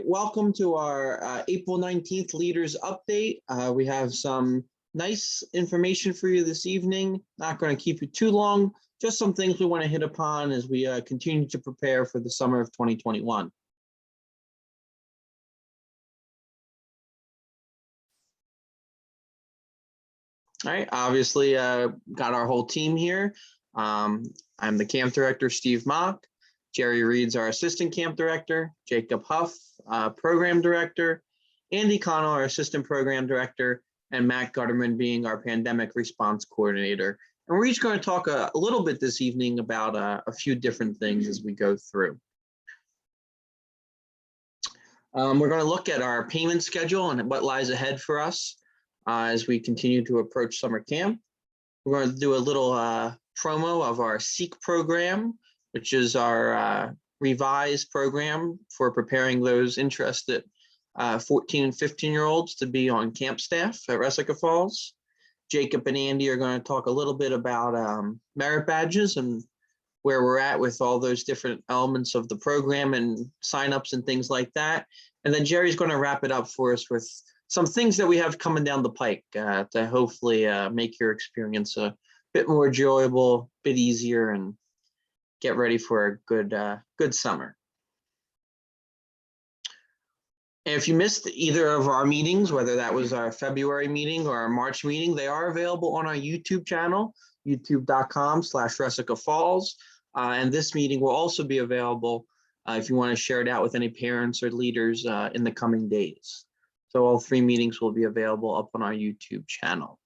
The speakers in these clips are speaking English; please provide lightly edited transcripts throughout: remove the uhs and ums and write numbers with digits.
Welcome to our April 19th Leaders Update. We have some nice information for you this evening. Not going to keep you too long, just some things we want to hit upon as we continue to prepare for the summer of 2021. All right, obviously got our whole team here. I'm the camp director, Steve Mock. Jerry Reed's our assistant camp director, Jacob Huff, program director, Andy Connell, our assistant program director, and Matt Gutterman being our pandemic response coordinator. And we're each going to talk a little bit this evening about a few different things as we go through. We're going to look at our payment schedule and what lies ahead for us as we continue to approach summer camp. We're going to do a little promo of our SEEK program, which is our revised program for preparing those interested 14 and 15-year-olds to be on camp staff at Resica Falls. Jacob and Andy are going to talk a little bit about merit badges and where we're at with all those different elements of the program and signups and things like that. And then Jerry's going to wrap it up for us with some things that we have coming down the pike to hopefully make your experience a bit more enjoyable, a bit easier, and get ready for a good summer. And if you missed either of our meetings, whether that was our February meeting or our March meeting, they are available on our YouTube channel, youtube.com/Resica Falls. And this meeting will also be available if you want to share it out with any parents or leaders in the coming days. So all three meetings will be available up on our YouTube channel.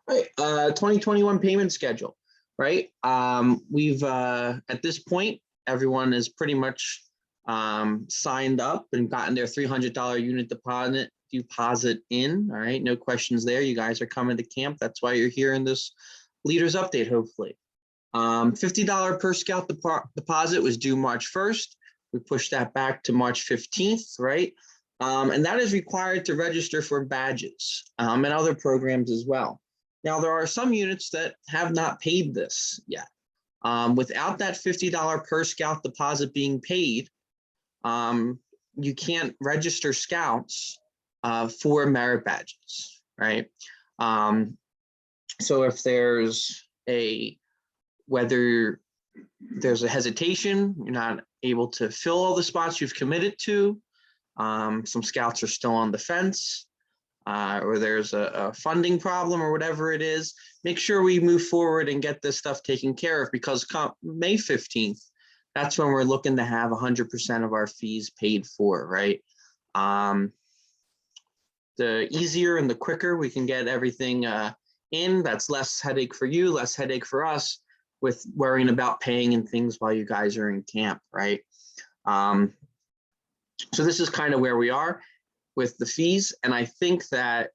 Right, 2021 payment schedule, right? We've, at this point, everyone is pretty much signed up and gotten their $300 unit deposit in, all right? No questions there. You guys are coming to camp. That's why you're here in this Leaders Update, hopefully. $50 per scout deposit was due March 1st. We pushed that back to March 15th, right? And that is required to register for badges and other programs as well. Now, there are some units that have not paid this yet. Without that $50 per scout deposit being paid, you can't register scouts for merit badges, right? So if whether there's a hesitation, you're not able to fill all the spots you've committed to, some scouts are still on the fence, or there's a funding problem or whatever it is, make sure we move forward and get this stuff taken care of, because come May 15th, that's when we're looking to have 100% of our fees paid for, right? The easier and the quicker we can get everything in, that's less headache for you, less headache for us with worrying about paying and things while you guys are in camp, right? So this is kind of where we are with the fees. And I think that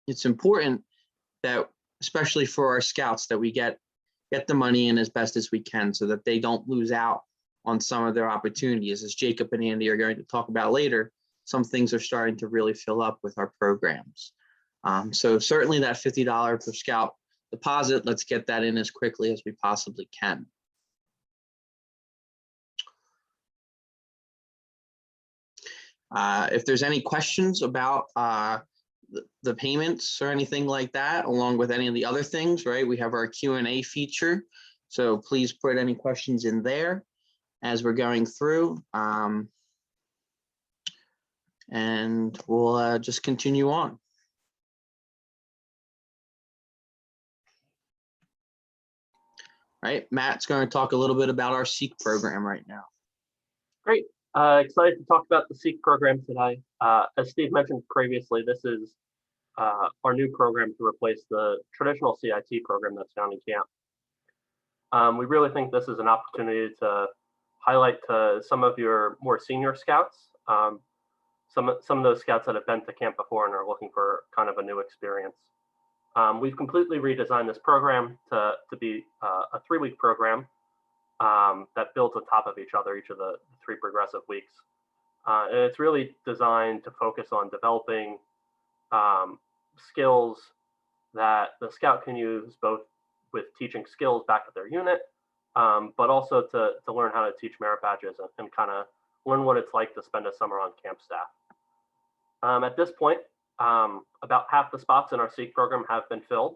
it's important that, especially for our scouts, that we get the money in as best as we can so that they don't lose out on some of their opportunities. As Jacob and Andy are going to talk about later, some things are starting to really fill up with our programs. So certainly that $50 per scout deposit, let's get that in as quickly as we possibly can. If there's any questions about the payments or anything like that, along with any of the other things, right? We have our Q&A feature. So please put any questions in there as we're going through. And we'll just continue on. Right, Matt's going to talk a little bit about our SEEK program right now. Great. Excited to talk about the SEEK program today. As Steve mentioned previously, this is our new program to replace the traditional CIT program that's found in camp. We really think this is an opportunity to highlight to some of your more senior scouts, some of those scouts that have been to camp before and are looking for kind of a new experience. We've completely redesigned this program to be a 3-week program that builds on top of each other, each of the 3 progressive weeks. And it's really designed to focus on developing skills that the scout can use, both with teaching skills back at their unit, but also to learn how to teach merit badges and kind of learn what it's like to spend a summer on camp staff. At this point, about half the spots in our SEEK program have been filled.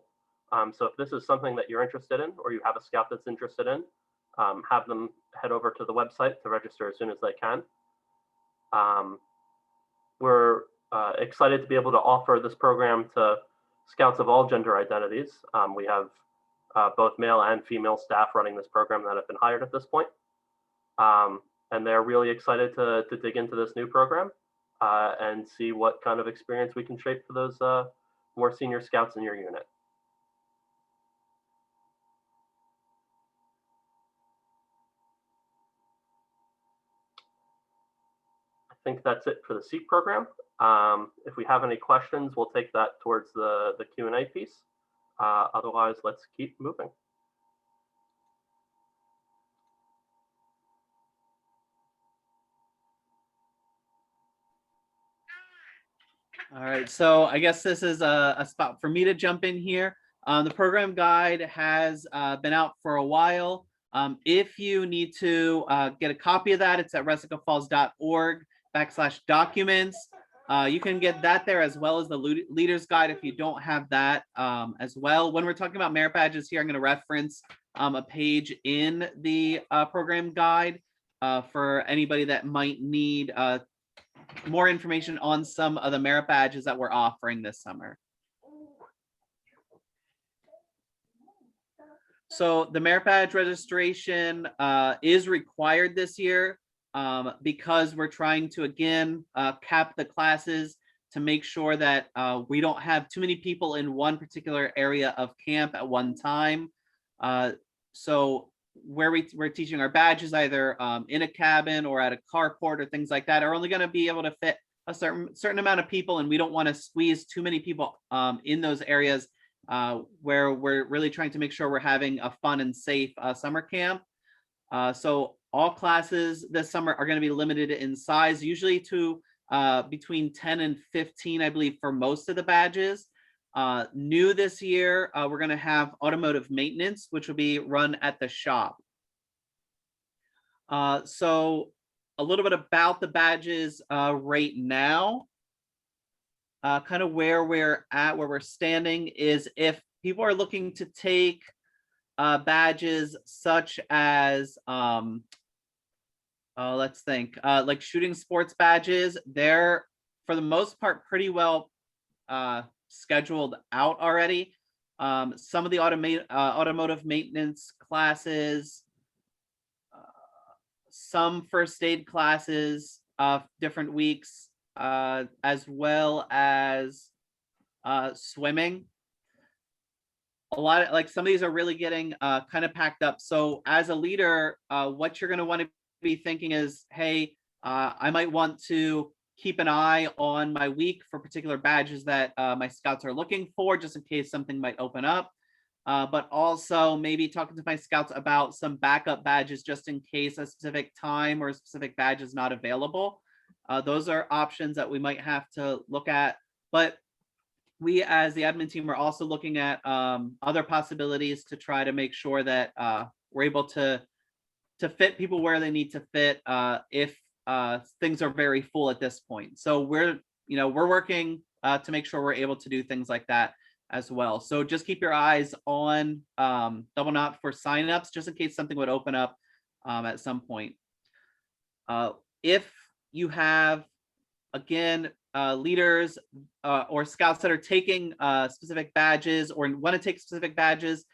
So if this is something that you're interested in, or you have a scout that's interested in, have them head over to the website to register as soon as they can. We're excited to be able to offer this program to scouts of all gender identities. We have both male and female staff running this program that have been hired at this point. And they're really excited to dig into this new program and see what kind of experience we can shape for those more senior scouts in your unit. I think that's it for the SEEK program. If we have any questions, we'll take that towards the Q&A piece. Otherwise, let's keep moving. All right, so I guess this is a spot for me to jump in here. The program guide has been out for a while. If you need to get a copy of that, it's at resicafalls.org/documents. You can get that there, as well as the leader's guide if you don't have that as well. When we're talking about merit badges here, I'm going to reference a page in the program guide for anybody that might need more information on some of the merit badges that we're offering this summer. So the merit badge registration is required this year because we're trying to, again, cap the classes to make sure that we don't have too many people in one particular area of camp at one time. So where we're teaching our badges, either in a cabin or at a carport or things like that, are only going to be able to fit a certain amount of people, and we don't want to squeeze too many people in those areas where we're really trying to make sure we're having a fun and safe summer camp. So all classes this summer are going to be limited in size, usually to between 10 and 15, I believe, for most of the badges. New this year, we're going to have automotive maintenance, which will be run at the shop. So a little bit about the badges right now. Kind of where we're at, where we're standing, is if people are looking to take badges such as, let's think, like shooting sports badges, they're, for the most part, pretty well scheduled out already. Some of the automotive maintenance classes, some first aid classes, different weeks, as well as swimming. A lot of, like, some of these are really getting kind of packed up. So as a leader, what you're going to want to be thinking is, hey, I might want to keep an eye on my week for particular badges that my scouts are looking for, just in case something might open up. But also maybe talking to my scouts about some backup badges, just in case a specific time or a specific badge is not available. Those are options that we might have to look at. But we, as the admin team, are also looking at other possibilities to try to make sure that we're able to fit people where they need to fit if things are very full at this point. So we're working to make sure we're able to do things like that as well. So just keep your eyes on Double Knot for signups, just in case something would open up at some point. If you have, again, leaders or scouts that are taking specific badges or want to take specific badges,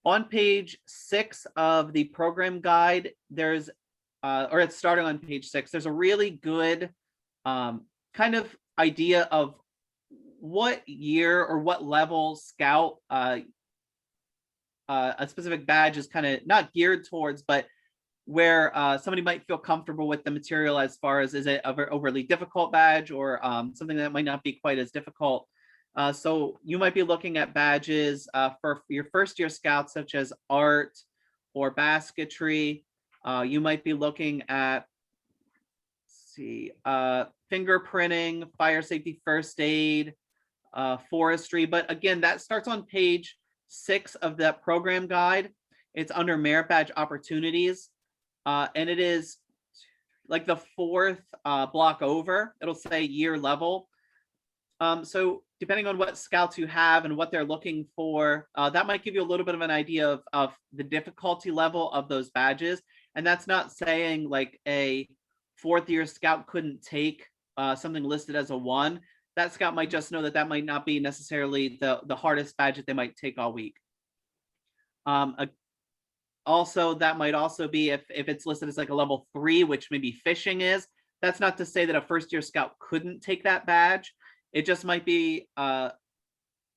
on page 6 of the program guide, there's or it's starting on page 6, there's a really good kind of idea of what year or what level scout a specific badge is kind of not geared towards, but where somebody might feel comfortable with the material, as far as, is it an overly difficult badge or something that might not be quite as difficult. So you might be looking at badges for your first year scouts, such as art or basketry. You might be looking at, let's see, fingerprinting, fire safety, first aid, forestry. But again, that starts on page 6 of that program guide. It's under merit badge opportunities. And it is like the fourth block over. It'll say year level. So depending on what scouts you have and what they're looking for, that might give you a little bit of an idea of the difficulty level of those badges. And that's not saying like a fourth year scout couldn't take something listed as a 1. That scout might just know that that might not be necessarily the hardest badge that they might take all week. Also, that might also be if it's listed as like a level 3, which maybe fishing is. That's not to say that a first year scout couldn't take that badge. It just might be a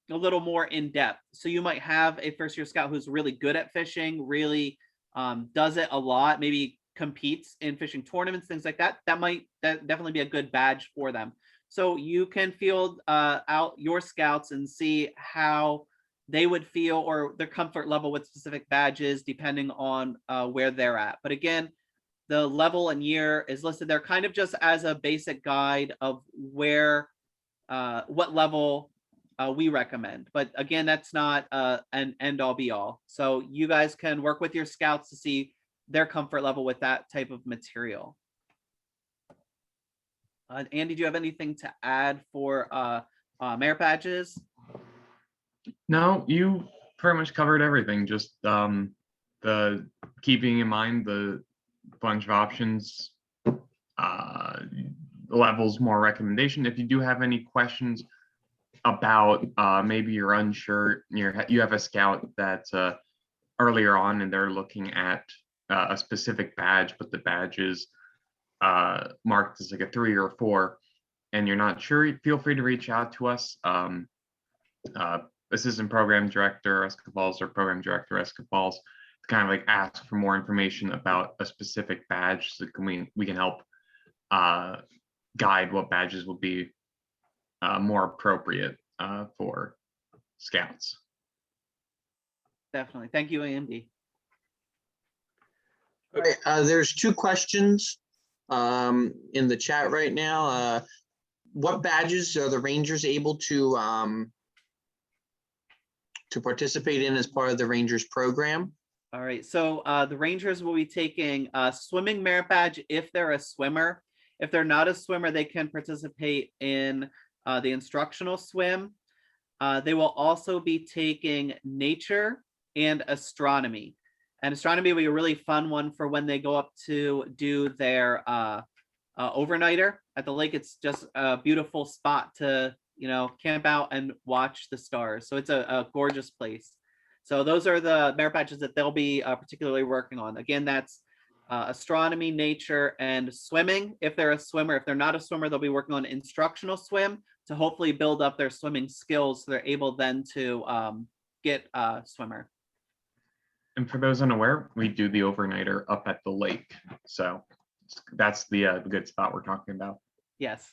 little more in depth. So you might have a first year scout who's really good at fishing, really does it a lot, maybe competes in fishing tournaments, things like that. That might definitely be a good badge for them. So you can field out your scouts and see how they would feel or their comfort level with specific badges depending on where they're at. But again, the level and year is listed there kind of just as a basic guide of where what level we recommend. But again, that's not an end all be all. So you guys can work with your scouts to see their comfort level with that type of material. Andy, do you have anything to add for merit badges? No, you pretty much covered everything. Just the keeping in mind the bunch of options, levels, more recommendation. If you do have any questions about maybe you're unsure, you have a scout that's earlier on and they're looking at a specific badge, but the badge is marked as like a 3 or 4, and you're not sure, feel free to reach out to us. Assistant Program Director Escapals or Program Director Escapals to kind of like ask for more information about a specific badge, so we can help guide what badges will be more appropriate for scouts. Definitely. Thank you, Andy. All right, there's 2 questions in the chat right now. What badges are the Rangers able to participate in as part of the Rangers program? All right, so the Rangers will be taking a swimming merit badge if they're a swimmer. If they're not a swimmer, they can participate in the instructional swim. They will also be taking nature and astronomy. And astronomy will be a really fun one for when they go up to do their overnighter at the lake. It's just a beautiful spot to, camp out and watch the stars. So it's a gorgeous place. So those are the merit badges that they'll be particularly working on. Again, that's astronomy, nature, and swimming. If they're a swimmer, if they're not a swimmer, they'll be working on instructional swim to hopefully build up their swimming skills so they're able then to get a swimmer. And for those unaware, we do the overnighter up at the lake. So that's the good spot we're talking about. Yes.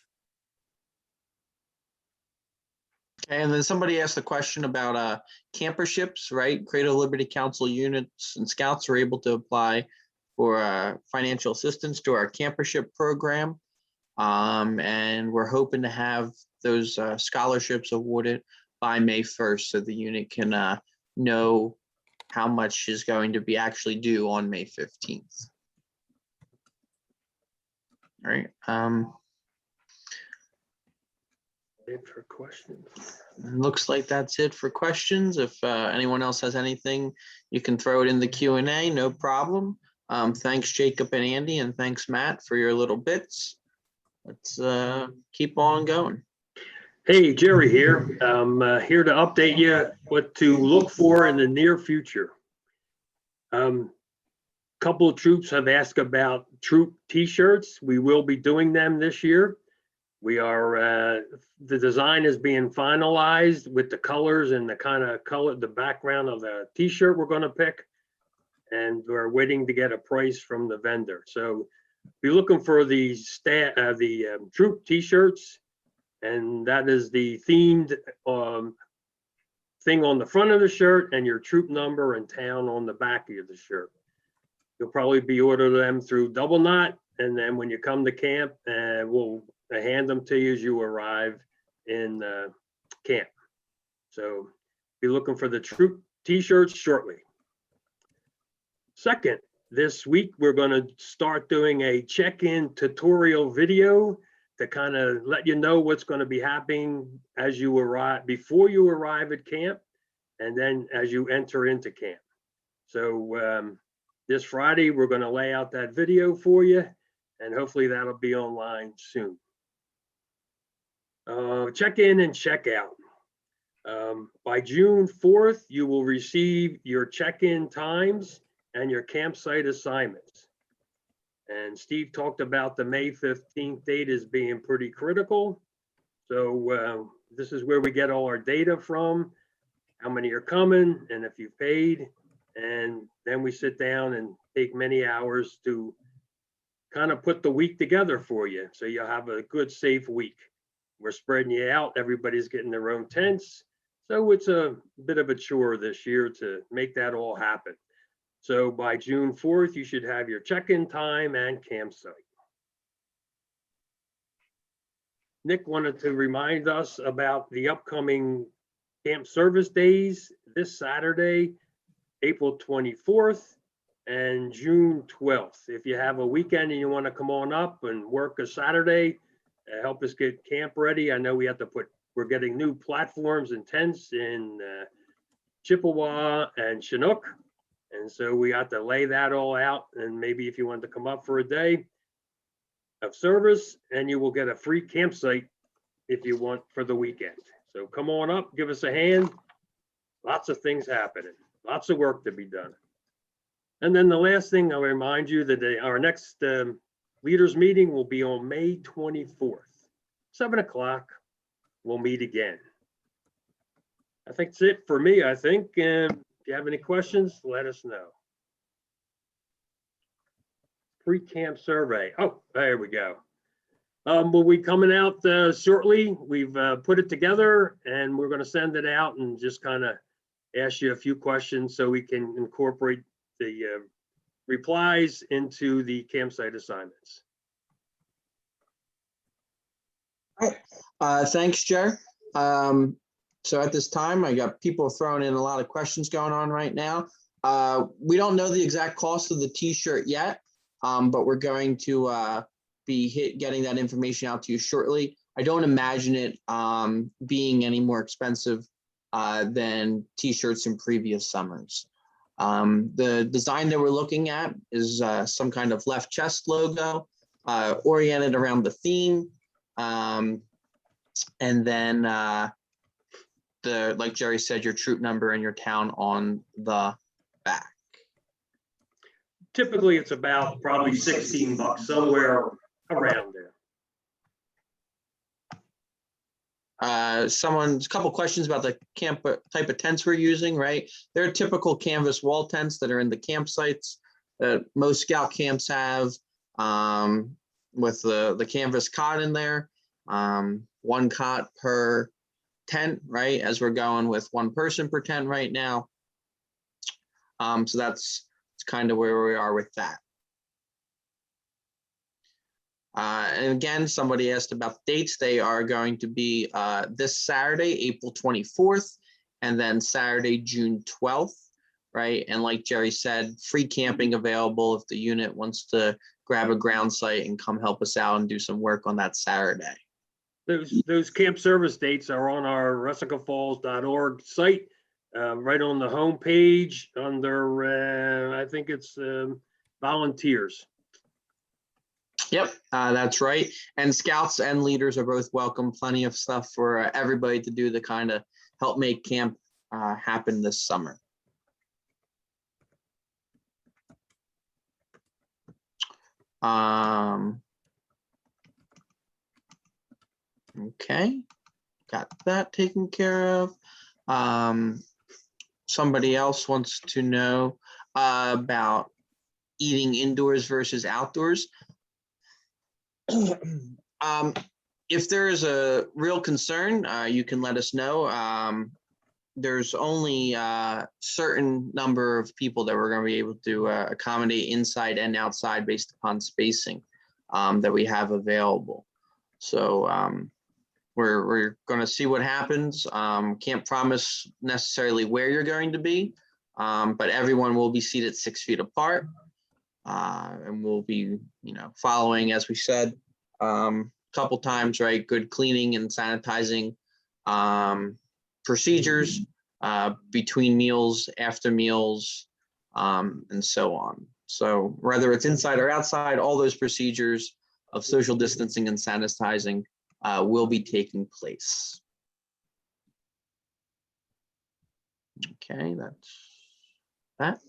And then somebody asked a question about camperships, right? Cradle Liberty Council units and scouts are able to apply for financial assistance to our campership program. And we're hoping to have those scholarships awarded by May 1st so the unit can know how much is going to be actually due on May 15th. All right. It for questions. Looks like that's it for questions. If anyone else has anything, you can throw it in the Q&A, no problem. Thanks, Jacob and Andy, and thanks, Matt, for your little bits. Let's keep on going. Hey, Jerry here. I'm here to update you what to look for in the near future. Couple of troops have asked about troop T-shirts. We will be doing them this year. We are, the design is being finalized with the colors and the kind of color, the background of the T-shirt we're going to pick. And we're waiting to get a price from the vendor. So be looking for the troop T-shirts. And that is the themed thing on the front of the shirt and your troop number and town on the back of the shirt. You'll probably be ordering them through Double Knot. And then when you come to camp, we'll hand them to you as you arrive in camp. So be looking for the troop T-shirts shortly. Second, this week, we're going to start doing a check-in tutorial video to kind of let you know what's going to be happening as you arrive, before you arrive at camp, and then as you enter into camp. So this Friday, we're going to lay out that video for you, and hopefully that'll be online soon. Check in and check out. By June 4th, you will receive your check-in times and your campsite assignments. And Steve talked about the May 15th date as being pretty critical. So this is where we get all our data from, how many are coming, and if you've paid. And then we sit down and take many hours to kind of put the week together for you, so you'll have a good, safe week. We're spreading you out. Everybody's getting their own tents. So it's a bit of a chore this year to make that all happen. So by June 4th, you should have your check-in time and campsite. Nick wanted to remind us about the upcoming camp service days this Saturday, April 24th and June 12th. If you have a weekend and you want to come on up and work a Saturday, help us get camp ready. I know we're getting new platforms and tents in Chippewa and Chinook. And so we have to lay that all out. And maybe if you want to come up for a day of service, and you will get a free campsite if you want for the weekend. So come on up, give us a hand. Lots of things happening, lots of work to be done. And then the last thing, I'll remind you that our next leaders meeting will be on May 24th, 7 o'clock. We'll meet again. I think that's it for me. I think if you have any questions, let us know. Pre-camp survey. Oh, there we go. Will be coming out shortly. We've put it together and we're going to send it out and just kind of ask you a few questions so we can incorporate the replies into the campsite assignments. All right. Thanks, Jer. So at this time, I got people throwing in a lot of questions going on right now. We don't know the exact cost of the T-shirt yet, but we're going to be getting that information out to you shortly. I don't imagine it being any more expensive than T-shirts in previous summers. The design that we're looking at is some kind of left chest logo oriented around the theme. And then like Jerry said, your troop number and your town on the back. Typically, it's about probably $16, somewhere around there. A couple questions about the camp type of tents we're using, right? They're typical canvas wall tents that are in the campsites that most scout camps have, with the canvas cot in there, one cot per tent, right? As we're going with one person per tent right now. So that's kind of where we are with that. And again, somebody asked about dates. They are going to be this Saturday, April 24th, and then Saturday, June 12th, right? And like Jerry said, free camping available if the unit wants to grab a ground site and come help us out and do some work on that Saturday. Those camp service dates are on our resicafalls.org site, right on the home page under, I think it's volunteers. Yep, that's right. And scouts and leaders are both welcome. Plenty of stuff for everybody to do to kind of help make camp happen this summer. Okay, got that taken care of. Somebody else wants to know about eating indoors versus outdoors. If there is a real concern, you can let us know. There's only a certain number of people that we're going to be able to accommodate inside and outside based upon spacing that we have available. So we're going to see what happens. Can't promise necessarily where you're going to be, but everyone will be seated 6 feet apart. And we'll be, following, as we said, a couple times, right? Good cleaning and sanitizing procedures between meals, after meals, and so on. So whether it's inside or outside, all those procedures of social distancing and sanitizing will be taking place. Okay, that's that.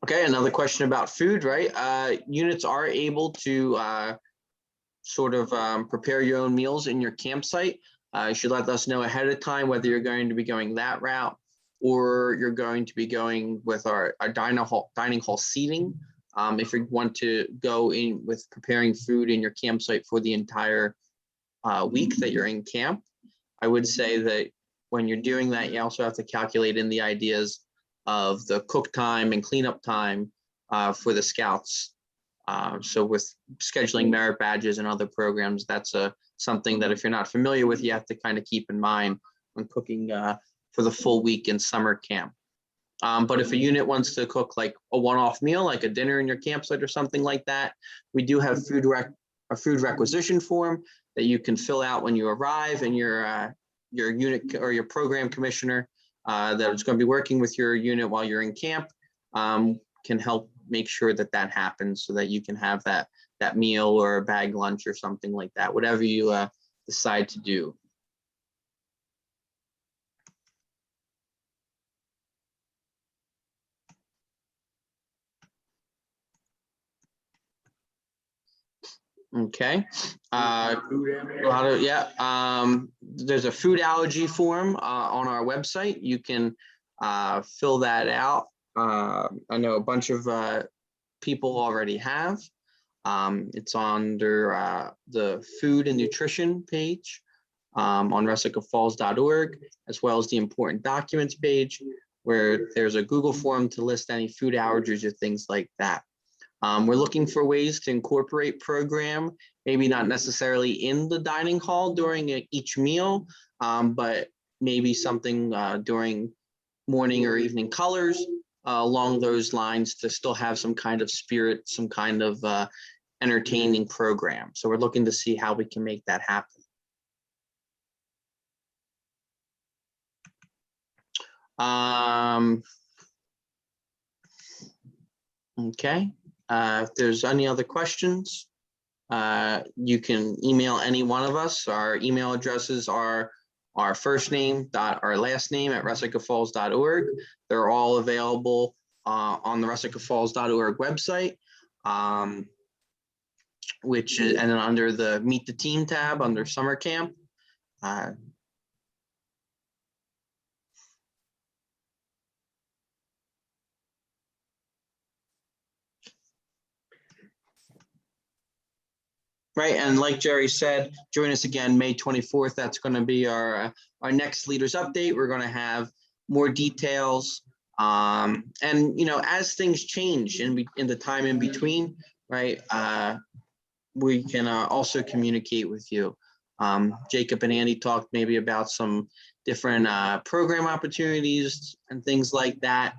Okay, another question about food, right? Units are able to sort of prepare your own meals in your campsite. You should let us know ahead of time whether you're going to be going that route or you're going to be going with our dining hall seating. If you want to go in with preparing food in your campsite for the entire week that you're in camp, I would say that when you're doing that, you also have to calculate in the ideas of the cook time and cleanup time for the scouts. So with scheduling merit badges and other programs, that's something that if you're not familiar with, you have to kind of keep in mind when cooking for the full week in summer camp. But if a unit wants to cook like a one-off meal, like a dinner in your campsite or something like that, we do have a food requisition form that you can fill out when you arrive, and your unit or your program commissioner that is going to be working with your unit while you're in camp can help make sure that that happens so that you can have that meal or a bag lunch or something like that, whatever you decide to do. Okay. A lot of, yeah. There's a food allergy form on our website. You can fill that out. I know a bunch of people already have. It's under the food and nutrition page on resicafalls.org, as well as the important documents page, where there's a Google form to list any food allergies or things like that. We're looking for ways to incorporate program, maybe not necessarily in the dining hall during each meal, but maybe something during morning or evening colors along those lines to still have some kind of spirit, some kind of entertaining program. So we're looking to see how we can make that happen. Okay. If there's any other questions, you can email any one of us. Our email addresses are our first name dot our last name at resicafalls.org. They're all available on the resicafalls.org website, which is, and then under the Meet the Team tab under summer camp. Right, and like Jerry said, join us again May 24th. That's going to be our next leaders update. We're going to have more details, and as things change in the time in between, right? We can also communicate with you. Jacob and Andy talked maybe about some different program opportunities and things like that.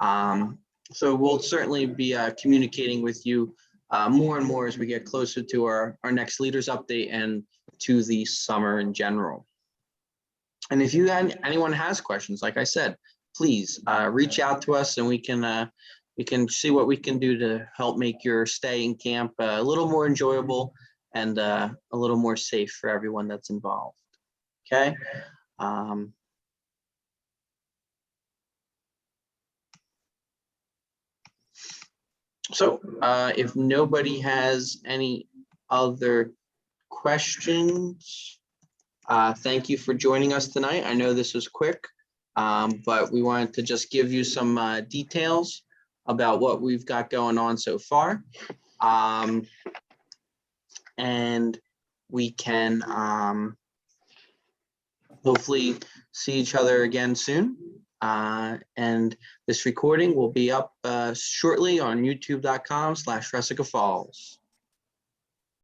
So we'll certainly be communicating with you more and more as we get closer to our next leaders update and to the summer in general. And if anyone has questions, like I said, please reach out to us, and we can see what we can do to help make your stay in camp a little more enjoyable and a little more safe for everyone that's involved. Okay. So if nobody has any other questions, thank you for joining us tonight. I know this was quick, but we wanted to just give you some details about what we've got going on so far. And we can hopefully see each other again soon. And this recording will be up shortly on youtube.com/Resica Falls.